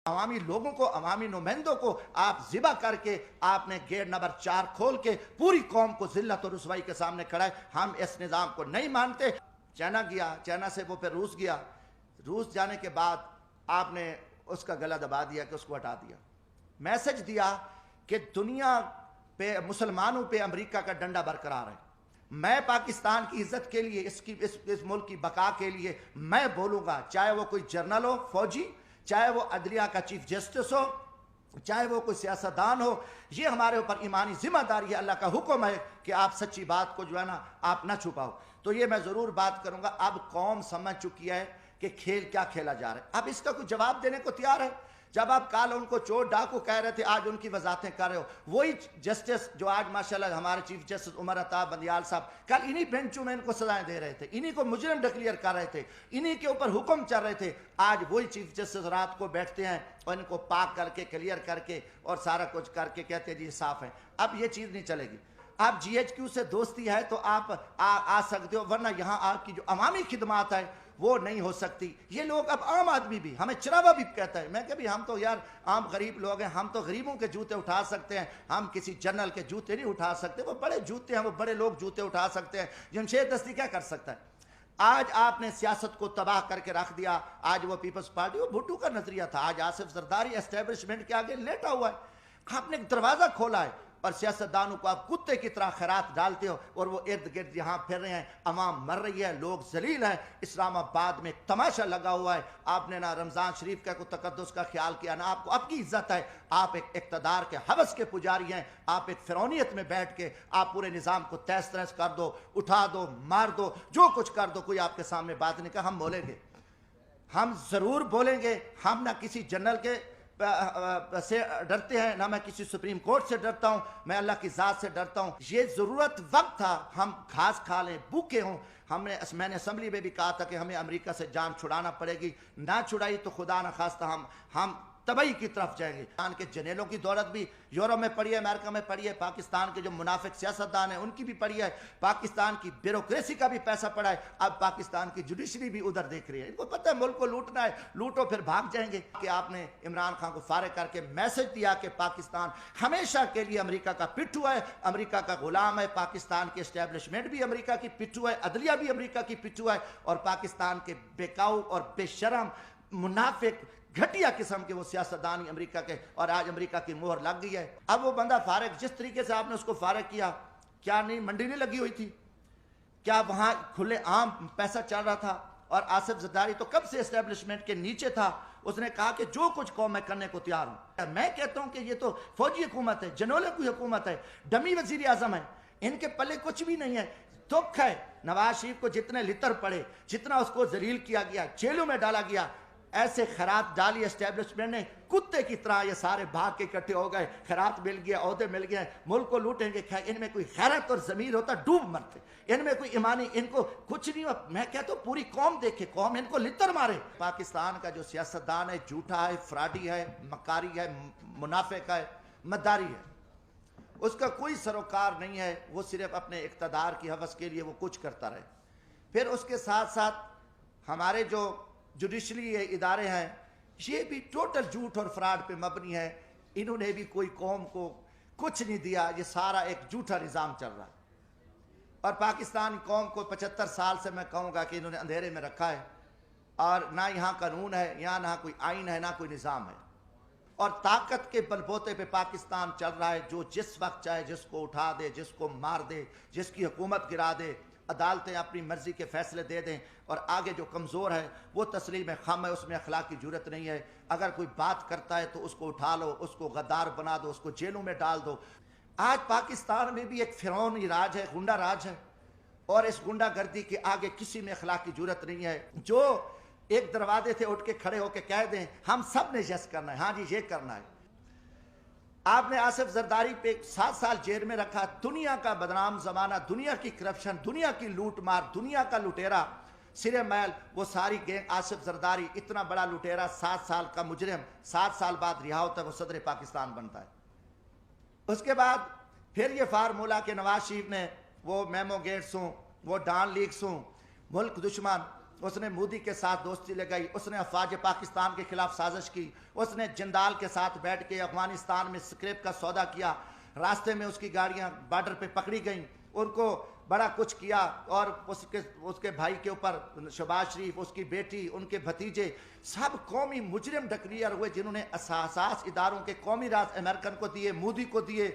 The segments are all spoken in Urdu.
عوامی لوگوں کو، عوامی نمائندوں کو آپ ذبح کر کے آپ نے گیٹ نمبر 4 کھول کے پوری قوم کو ذلت اور رسوائی کے سامنے کھڑا ہے۔ ہم اس نظام کو نہیں مانتے۔ چائنا گیا، چائنا سے وہ پھر روس گیا، روس جانے کے بعد آپ نے اس کا گلا دبا دیا کہ اس کو ہٹا دیا، میسج دیا کہ دنیا پہ مسلمانوں پہ امریکہ کا ڈنڈا برقرار ہے، میں پاکستان کی عزت کے لیے، اس ملک کی بقا کے لیے میں بولوں گا، چاہے وہ کوئی جرنل ہو، فوجی، چاہے وہ عدلیہ کا چیف جسٹس ہو، چاہے وہ کوئی سیاستدان ہو، یہ ہمارے اوپر ایمانی ذمہ داری ہے، اللہ کا حکم ہے کہ آپ سچی بات کو جو ہے نا آپ نہ چھپاؤ۔ تو یہ میں ضرور بات کروں گا۔ اب قوم سمجھ چکی ہے کہ کھیل کیا کھیلا جا رہا ہے، اب اس کا کوئی جواب دینے کو تیار ہے۔ جب آپ کال ان کو چور ڈاکو کہہ رہے تھے، آج ان کی وضاحتیں کر رہے ہو، وہی جسٹس جو آج ماشاءاللہ ہمارے چیف جسٹس عمر عطا بندیال صاحب کل انہی بینچوں میں ان کو سزائیں دے رہے تھے، انہی کو مجرم ڈکلیئر کر رہے تھے، انہی کے اوپر حکم چل رہے تھے، آج وہی چیف جسٹس رات کو بیٹھتے ہیں اور ان کو پاک کر کے کلیئر کر کے اور سارا کچھ کر کے کہتے ہیں جی صاف ہے۔ اب یہ چیز نہیں چلے گی۔ آپ جی ایچ کیو سے دوستی ہے تو آپ آ سکتے ہو، ورنہ یہاں آپ کی جو عوامی خدمات ہے وہ نہیں ہو سکتی۔ یہ لوگ اب عام آدمی بھی ہمیں چراوا بھی کہتا ہے، میں کہ بھی ہم تو یار عام غریب لوگ ہیں، ہم تو غریبوں کے جوتے اٹھا سکتے ہیں، ہم کسی جنرل کے جوتے نہیں اٹھا سکتے، وہ بڑے جوتے ہیں، وہ بڑے لوگ جوتے اٹھا سکتے ہیں، جمشید دستی کیا کر سکتا ہے؟ آج آپ نے سیاست کو تباہ کر کے رکھ دیا۔ آج وہ پیپلز پارٹی، وہ بھٹو کا نظریہ تھا، آج آصف زرداری اسٹیبلشمنٹ کے آگے لیٹا ہوا ہے۔ آپ نے ایک دروازہ کھولا ہے اور سیاستدانوں کو آپ کتے کی طرح خیرات ڈالتے ہو اور وہ ارد گرد یہاں پھر رہے ہیں، عوام مر رہی ہے، لوگ ذلیل ہیں۔ اسلام آباد میں ایک تماشا لگا ہوا ہے، آپ نے نہ رمضان شریف کا کوئی تقدس کا خیال کیا، نہ آپ کو اب کی عزت ہے۔ آپ ایک اقتدار کے حوث کے پجاری ہیں، آپ ایک فرعونیت میں بیٹھ کے آپ پورے نظام کو تہس تہس کر دو، اٹھا دو، مار دو، جو کچھ کر دو، کوئی آپ کے سامنے بات نہیں کہا۔ ہم بولیں گے، ہم ضرور بولیں گے، ہم نہ کسی جنرل کے سے ڈرتے ہیں، نہ میں کسی سپریم کورٹ سے ڈرتا ہوں، میں اللہ کی ذات سے ڈرتا ہوں۔ یہ ضرورت وقت تھا ہم گھاس کھا لیں، بھوکے ہوں۔ میں نے اسمبلی میں بھی کہا تھا کہ ہمیں امریکہ سے جان چھڑانا پڑے گی، نہ چھڑائی تو خدا نہ خواستہ ہم تباہی کی طرف جائیں گے۔ پاکستان کے جنرلوں کی دولت بھی یورپ میں پڑی ہے، امریکہ میں پڑی ہے، پاکستان کے جو منافق سیاستدان ہیں ان کی بھی پڑی ہے، پاکستان کی بیوروکریسی کا بھی پیسہ پڑا ہے۔ اب پاکستان کی جوڈیشری بھی ادھر دیکھ رہی ہے، ان کو پتہ ہے ملک کو لوٹنا ہے، لوٹو پھر بھاگ جائیں گے۔ کہ آپ نے عمران خان کو فارغ کر کے میسج دیا کہ پاکستان ہمیشہ کے لیے امریکہ کا پٹھو ہے، امریکہ کا غلام ہے، پاکستان کی اسٹیبلشمنٹ بھی امریکہ کی پٹھو ہے، عدلیہ بھی امریکہ کی پٹھو ہے، اور پاکستان کے بیکاؤ اور بے شرم منافق گھٹیا قسم کے وہ سیاستدان امریکہ کے، اور آج امریکہ کی مہر لگ گئی ہے۔ اب وہ بندہ فارغ، جس طریقے سے آپ نے اس کو فارغ کیا، کیا نہیں منڈی نہیں لگی ہوئی تھی؟ کیا وہاں کھلے عام پیسہ چل رہا تھا؟ اور آصف زرداری تو کب سے اسٹیبلشمنٹ کے نیچے تھا، اس نے کہا کہ جو کچھ قوم میں کرنے کو تیار ہوں۔ میں کہتا ہوں کہ یہ تو فوجی حکومت ہے، جنولے کی حکومت ہے، ڈمی وزیر اعظم ہے، ان کے پلے کچھ بھی نہیں ہے۔ دکھ ہے نواز شریف کو جتنے لتر پڑے، جتنا اس کو ذلیل کیا گیا، جیلوں میں ڈالا گیا، ایسے خیرات ڈالی اسٹیبلشمنٹ نے، کتے کی طرح یہ سارے بھاگ کے اکٹھے ہو گئے، خیرات مل گیا، عہدے مل گئے، ملک کو لوٹیں گے۔ ان میں کوئی خیرت اور ضمیر ہوتا ڈوب مرتے، ان میں کوئی ایمانی، ان کو کچھ نہیں ہوا۔ میں کہتا ہوں پوری قوم دیکھے، قوم ان کو لتر مارے۔ پاکستان کا جو سیاستدان ہے جھوٹا ہے، فراڈی ہے، مکاری ہے، منافق ہے، مداری ہے، اس کا کوئی سروکار نہیں ہے، وہ صرف اپنے اقتدار کی حوث کے لیے وہ کچھ کرتا رہے۔ پھر اس کے ساتھ ساتھ ہمارے جو جوڈیشری ادارے ہیں یہ بھی ٹوٹل جھوٹ اور فراڈ پہ مبنی ہے، انہوں نے بھی کوئی قوم کو کچھ نہیں دیا، یہ سارا ایک جھوٹا نظام چل رہا ہے۔ اور پاکستان قوم کو 75 سال سے میں کہوں گا کہ انہوں نے اندھیرے میں رکھا ہے، اور نہ یہاں قانون ہے، یہاں نہ کوئی آئین ہے، نہ کوئی نظام ہے، اور طاقت کے بلبوتے پہ پاکستان چل رہا ہے، جو جس وقت چاہے جس کو اٹھا دے، جس کو مار دے، جس کی حکومت گرا دے، عدالتیں اپنی مرضی کے فیصلے دے دیں، اور آگے جو کمزور ہے وہ تسلیم خم ہے، اس میں اخلاقی جرت نہیں ہے، اگر کوئی بات کرتا ہے تو اس کو اٹھا لو، اس کو غدار بنا دو، اس کو جیلوں میں ڈال دو۔ آج پاکستان میں بھی ایک فرعونی راج ہے، گنڈا راج ہے، اور اس گنڈا گردی کے آگے کسی میں اخلاقی جرت نہیں ہے۔ جو ایک دروازے سے اٹھ کے کھڑے ہو کے کہہ دیں ہم سب نے یس کرنا ہے، ہاں جی یہ کرنا ہے۔ آپ نے آصف زرداری پہ 7 سال جیل میں رکھا، دنیا کا بدنام زمانہ، دنیا کی کرپشن، دنیا کی لوٹ مار، دنیا کا لٹیرا سرے میل، وہ ساری گینگ آصف زرداری اتنا بڑا لٹیرا، 7 سال کا مجرم 7 سال بعد رہا ہوتا ہے، وہ صدر پاکستان بنتا ہے۔ اس کے بعد پھر یہ فارمولہ کہ نواز شریف نے وہ میمو گیٹس ہوں، وہ ڈان لیکس ہوں، ملک دشمن، اس نے مودی کے ساتھ دوستی لگائی، اس نے افواج پاکستان کے خلاف سازش کی، اس نے جندال کے ساتھ بیٹھ کے افغانستان میں اسکریپ کا سودا کیا، راستے میں اس کی گاڑیاں بارڈر پہ پکڑی گئیں، ان کو بڑا کچھ کیا، اور اس کے بھائی کے اوپر شہباز شریف، اس کی بیٹی، ان کے بھتیجے، سب قومی مجرم ڈکلیئر ہوئے، جنہوں نے اساس اداروں کے قومی راز امریکن کو دیے، مودی کو دیے،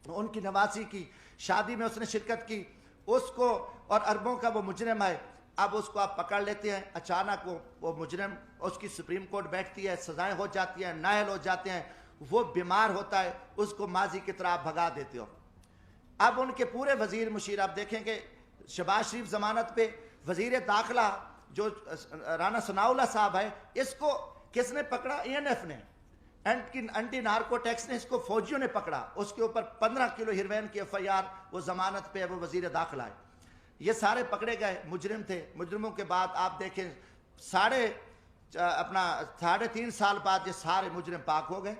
ان کی نواسی کی شادی میں اس نے شرکت کی، اس کو اور اربوں کا وہ مجرم ہے، اب اس کو آپ پکڑ لیتے ہیں، اچانک وہ مجرم، اس کی سپریم کورٹ بیٹھتی ہے، سزائیں ہو جاتی ہیں، نائل ہو جاتے ہیں، وہ بیمار ہوتا ہے، اس کو ماضی کی طرح بھگا دیتے ہو۔ اب ان کے پورے وزیر مشیر آپ دیکھیں کہ شہباز شریف ضمانت پہ، وزیر داخلہ جو رانا ثناء اللہ صاحب ہے، اس کو کس نے پکڑا؟ ENF نے، اینٹی نارکو ٹیکس نے اس کو فوجیوں نے پکڑا، اس کے اوپر 15 کلو ہیروین کی FIR، وہ ضمانت پہ ہے، وہ وزیر داخلہ ہے۔ یہ سارے پکڑے گئے مجرم تھے، مجرموں کے بعد آپ دیکھیں ساڑھے 3 سال بعد یہ سارے مجرم پاک ہو گئے،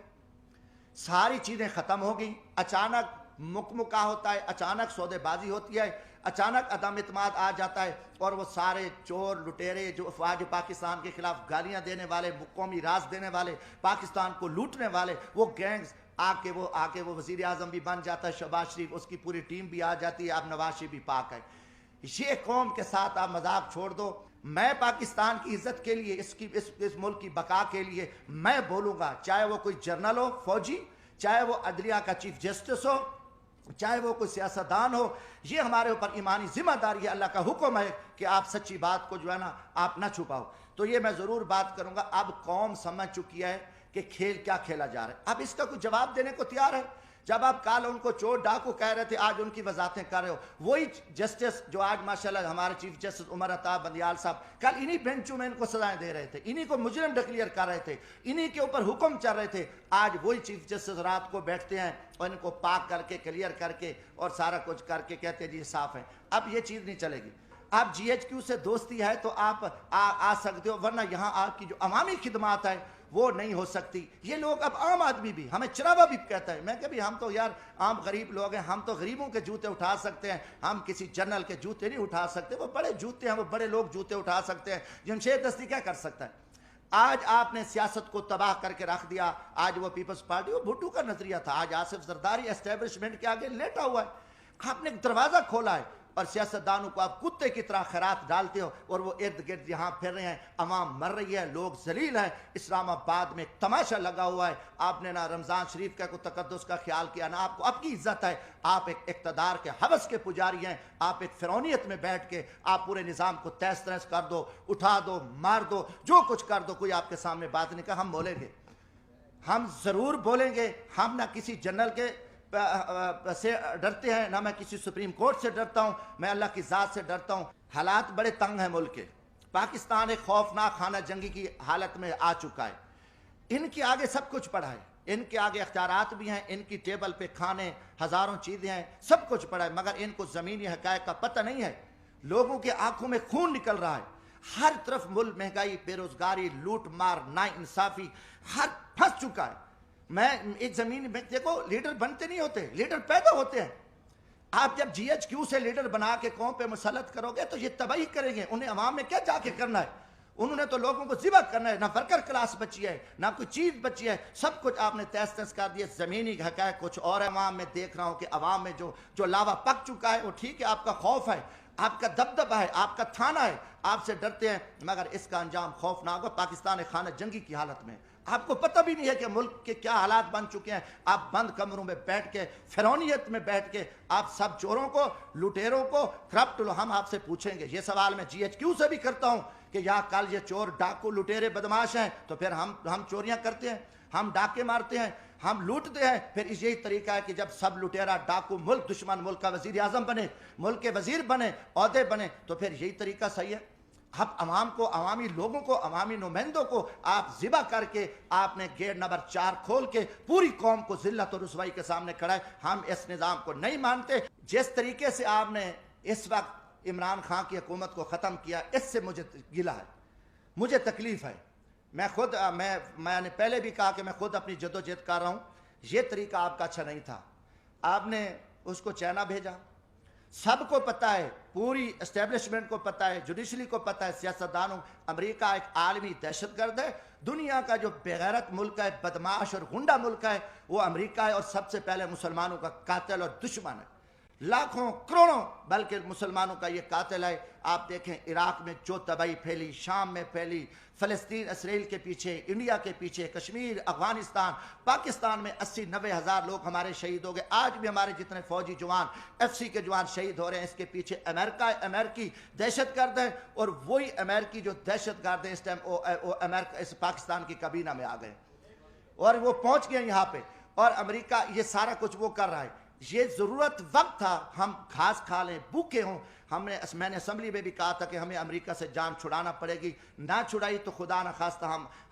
ساری چیزیں ختم ہو گئیں، اچانک مکمکا ہوتا ہے، اچانک سودے بازی ہوتی ہے، اچانک عدم اعتماد آ جاتا ہے، اور وہ سارے چور لٹیرے جو افواج پاکستان کے خلاف گالیاں دینے والے، قومی راز دینے والے، پاکستان کو لوٹنے والے، وہ گینگز آ کے وہ وزیر اعظم بھی بن جاتا ہے شہباز شریف، اس کی پوری ٹیم بھی آ جاتی ہے، اب نواز شریف بھی پاک ہے۔ یہ قوم کے ساتھ آپ مذاق چھوڑ دو، میں پاکستان کی عزت کے لیے، اس ملک کی بقا کے لیے میں بولوں گا، چاہے وہ کوئی جرنل ہو، فوجی، چاہے وہ عدلیہ کا چیف جسٹس ہو، چاہے وہ کوئی سیاستدان ہو، یہ ہمارے اوپر ایمانی ذمہ داری ہے، اللہ کا حکم ہے کہ آپ سچی بات کو جو ہے نا آپ نہ چھپاؤ۔ تو یہ میں ضرور بات کروں گا، اب قوم سمجھ چکی ہے کہ کھیل کیا کھیلا جا رہا ہے، اب اس کا کوئی جواب دینے کو تیار ہے؟ جب آپ کل ان کو چور ڈاکو کہہ رہے تھے، آج ان کی وضاحتیں کر رہے ہو، وہی جسٹس جو آج ماشاءاللہ ہمارے چیف جسٹس عمر عطا بندیال صاحب کل انہی بینچوں میں ان کو سزائیں دے رہے تھے، انہی کو مجرم ڈکلیئر کر رہے تھے، انہی کے اوپر حکم چل رہے تھے، آج وہی چیف جسٹس رات کو بیٹھتے ہیں اور ان کو پاک کر کے کلیئر کر کے اور سارا کچھ کر کے کہتے ہیں جی صاف ہے۔ اب یہ چیز نہیں چلے گی، آپ GHQ سے دوستی ہے تو آپ آ سکتے ہو، ورنہ یہاں آپ کی جو عوامی خدمات ہے وہ نہیں ہو سکتی۔ یہ لوگ اب عام آدمی بھی، ہمیں چراوا بھی کہتا ہے، میں کہ بھی ہم تو یار عام غریب لوگ ہیں، ہم تو غریبوں کے جوتے اٹھا سکتے ہیں، ہم کسی جنرل کے جوتے نہیں اٹھا سکتے، وہ بڑے جوتے ہیں، وہ بڑے لوگ جوتے اٹھا سکتے ہیں، جمشید دستی کیا کر سکتا ہے؟ آج آپ نے سیاست کو تباہ کر کے رکھ دیا، آج وہ پیپلز پارٹی، وہ بھٹو کا نظریہ تھا، آج آصف زرداری اسٹیبلشمنٹ کے آگے لیٹا ہوا ہے، آپ نے ایک دروازہ کھولا ہے، اور سیاستدانوں کو آپ کتے کی طرح خیرات ڈالتے ہو، اور وہ ارد گرد یہاں پھر رہے ہیں، عوام مر رہی ہے، لوگ ذلیل ہیں، اسلام آباد میں ایک تماشا لگا ہوا ہے، آپ نے نہ رمضان شریف کا کوئی تقدس کا خیال کیا، نہ آپ کو اب کی عزت ہے، آپ ایک اقتدار کے حوث کے پجاری ہیں، آپ ایک فرعونیت میں بیٹھ کے آپ پورے نظام کو تہس تنس کر دو، اٹھا دو، مار دو، جو کچھ کر دو، کوئی آپ کے سامنے بات نہیں کہا، ہم بولیں گے، ہم ضرور بولیں گے، ہم نہ کسی جنرل کے سے ڈرتے ہیں، نہ میں کسی سپریم کورٹ سے ڈرتا ہوں، میں اللہ کی ذات سے ڈرتا ہوں۔ حالات بڑے تنگ ہیں ملک کے، پاکستان ایک خوفناک خانہ جنگی کی حالت میں آ چکا ہے، ان کے آگے سب کچھ پڑا ہے، ان کے آگے اختیارات بھی ہیں، ان کی ٹیبل پہ کھانے ہزاروں چیزیں ہیں، سب کچھ پڑا ہے، مگر ان کو زمینی حقائق کا پتہ نہیں ہے، لوگوں کے آنکھوں میں خون نکل رہا ہے، ہر طرف ملک مہنگائی، بے روزگاری، لوٹ مار، ناانصافی، ہر پھنس چکا ہے۔ میں ایک زمین میں دیکھو، لیڈر بنتے نہیں ہوتے، لیڈر پیدا ہوتے ہیں۔ آپ جب GHQ سے لیڈر بنا کے قوم پہ مسلط کرو گے تو یہ تباہی کریں گے، انہیں عوام میں کیا جا کے کرنا ہے، انہوں نے تو لوگوں کو ذبح کرنا ہے، نہ ورکر کلاس بچی ہے، نہ کوئی چیز بچی ہے، سب کچھ آپ نے تہس تہس کر دیا، زمینی حقائق کچھ اور ہے۔ عوام میں دیکھ رہا ہوں کہ عوام میں جو لاوا پک چکا ہے، وہ ٹھیک ہے، آپ کا خوف ہے، آپ کا دبدبہ ہے، آپ کا تھانہ ہے، آپ سے ڈرتے ہیں، مگر اس کا انجام خوفناک ہوگا۔ پاکستان ایک خانہ جنگی کی حالت میں، آپ کو پتہ بھی نہیں ہے کہ ملک کے کیا حالات بن چکے ہیں، آپ بند کمروں میں بیٹھ کے، فرعونیت میں بیٹھ کے، آپ سب چوروں کو، لٹیروں کو، کرپٹ لو، ہم آپ سے پوچھیں گے، یہ سوال میں GHQ سے بھی کرتا ہوں کہ یا کل یہ چور ڈاکو لٹیرے بدماش ہیں تو پھر ہم چوریاں کرتے ہیں، ہم ڈاکے مارتے ہیں، ہم لوٹتے ہیں، پھر یہی طریقہ ہے کہ جب سب لٹیرا ڈاکو ملک دشمن ملک کا وزیر اعظم بنے، ملک کے وزیر بنے، عہدے بنے، تو پھر یہی طریقہ صحیح ہے؟ اب عوام کو، عوامی لوگوں کو، عوامی نمائندوں کو آپ ذبح کر کے آپ نے گیٹ نمبر 4 کھول کے پوری قوم کو ذلت و رسوائی کے سامنے کھڑا ہے۔ ہم اس نظام کو نہیں مانتے۔ جس طریقے سے آپ نے اس وقت عمران خان کی حکومت کو ختم کیا، اس سے مجھے گلہ ہے، مجھے تکلیف ہے۔ میں نے پہلے بھی کہا کہ میں خود اپنی جدوجہد کر رہا ہوں، یہ طریقہ آپ کا اچھا نہیں تھا۔ آپ نے اس کو چائنا بھیجا، سب کو پتہ ہے پوری اسٹیبلشمنٹ کو پتہ ہے، جوڈیشری کو پتہ ہے، سیاستدانوں، امریکہ ایک عالمی دہشت گرد ہے۔ دنیا کا جو بغیرت ملک ہے، بدماش اور غنڈہ ملک ہے، وہ امریکہ ہے، اور سب سے پہلے مسلمانوں کا قاتل اور دشمن ہے۔ لاکھوں کروڑوں بلکہ مسلمانوں کا یہ قاتل ہے۔ آپ دیکھیں عراق میں جو تباہی پھیلی، شام میں پھیلی، فلسطین اسرائیل کے پیچھے، انڈیا کے پیچھے، کشمیر، افغانستان، پاکستان میں 80-90 ہزار لوگ ہمارے شہید ہو گئے۔ آج بھی ہمارے جتنے فوجی جوان، ایف سی کے جوان شہید ہو رہے ہیں، اس کے پیچھے امریکہ، امریکی دہشت گرد ہے، اور وہی امریکی جو دہشت گرد ہیں اس ٹائم وہ امریکہ اس پاکستان کی کابینہ میں آ گئے اور وہ پہنچ گئے یہاں پہ، اور امریکہ یہ سارا کچھ وہ کر رہا ہے۔ یہ ضرورت وقت تھا ہم گھاس کھا لیں، بھوکے ہوں۔ میں نے اسمبلی میں بھی کہا تھا کہ ہمیں امریکہ سے جان چھڑانا پڑے گی، نہ چھڑائی تو خدا نہ خواستہ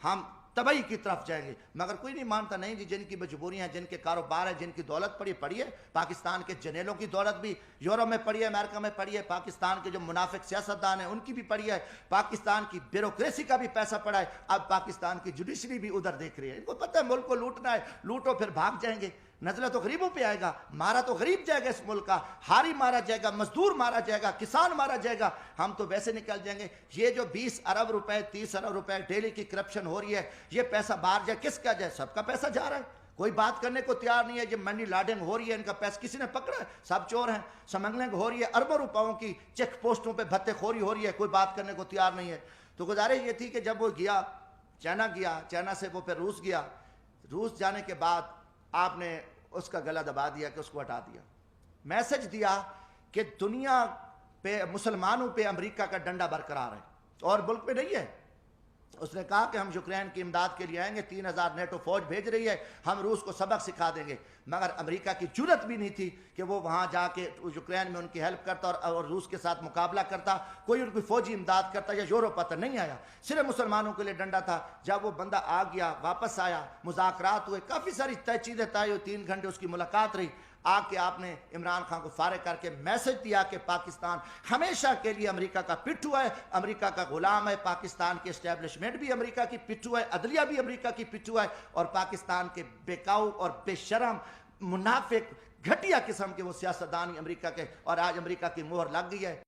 ہم تباہی کی طرف جائیں گے۔ مگر کوئی نہیں مانتا، نہیں جی، جن کی مجبوریاں ہیں، جن کے کاروبار ہیں، جن کی دولت پڑی ہے، پاکستان کے جنرلوں کی دولت بھی یورپ میں پڑی ہے، امریکہ میں پڑی ہے، پاکستان کے جو منافق سیاستدان ہیں ان کی بھی پڑی ہے، پاکستان کی بیوروکریسی کا بھی پیسہ پڑا ہے، اب پاکستان کی جوڈیشری بھی ادھر دیکھ رہی ہے۔ ان کو پتہ ہے ملک کو لوٹنا ہے، لوٹو پھر بھاگ جائیں گے۔ نزلہ تو غریبوں پہ آئے گا، مارا تو غریب جائے گا، اس ملک کا ہاری مارا جائے گا، مزدور مارا جائے گا، کسان مارا جائے گا، ہم تو ویسے نکل جائیں گے۔ یہ جو 20 ارب روپے 30 ارب روپے ڈیلی کی کرپشن ہو رہی ہے، یہ پیسہ باہر جائے، کس کا جائے؟ سب کا پیسہ جا رہا ہے، کوئی بات کرنے کو تیار نہیں ہے۔ یہ منی لانڈرنگ ہو رہی ہے، ان کا پیسہ کسی نے پکڑا ہے؟ سب چور ہیں۔ سمگلنگ ہو رہی ہے، اربوں روپوں کی چیک پوسٹوں پہ بھتے خوری ہو رہی ہے، کوئی بات کرنے کو تیار نہیں ہے۔ تو گزارش یہ تھی کہ جب وہ گیا چائنا سے وہ پھر روس گیا، روس جانے کے بعد آپ نے اس کا گلا دبا دیا کہ اس کو ہٹا دیا، میسج دیا کہ دنیا پہ مسلمانوں پہ امریکہ کا ڈنڈا برقرار ہے اور ملک پہ نہیں ہے۔ اس نے کہا کہ ہم یوکرین کی امداد کے لیے آئیں گے، 3000 نیٹو فوج بھیج رہی ہے، ہم روس کو سبق سکھا دیں گے۔ مگر امریکہ کی جرت بھی نہیں تھی کہ وہ وہاں جا کے یوکرین میں ان کی ہیلپ کرتا اور روس کے ساتھ مقابلہ کرتا، کوئی ان کی فوجی امداد کرتا یا یورپ آتا، نہیں آیا۔ صرف مسلمانوں کے لیے ڈنڈا تھا۔ جب وہ بندہ آ گیا، واپس آیا، مذاکرات ہوئے، کافی ساری چیزیں طے ہوئی، 3 گھنٹے اس کی ملاقات رہی۔ آ کے آپ نے عمران خان کو فارغ کر کے میسج دیا کہ پاکستان ہمیشہ کے لیے امریکہ کا پٹھو ہے، امریکہ کا غلام ہے، پاکستان کی اسٹیبلشمنٹ بھی امریکہ کی پٹھو ہے، عدلیہ بھی امریکہ کی پٹھو ہے، اور پاکستان کے بیکاؤ اور بے شرم منافق گھٹیا قسم کے وہ سیاستدان امریکہ کے، اور آج امریکہ کی مہر لگ گئی ہے۔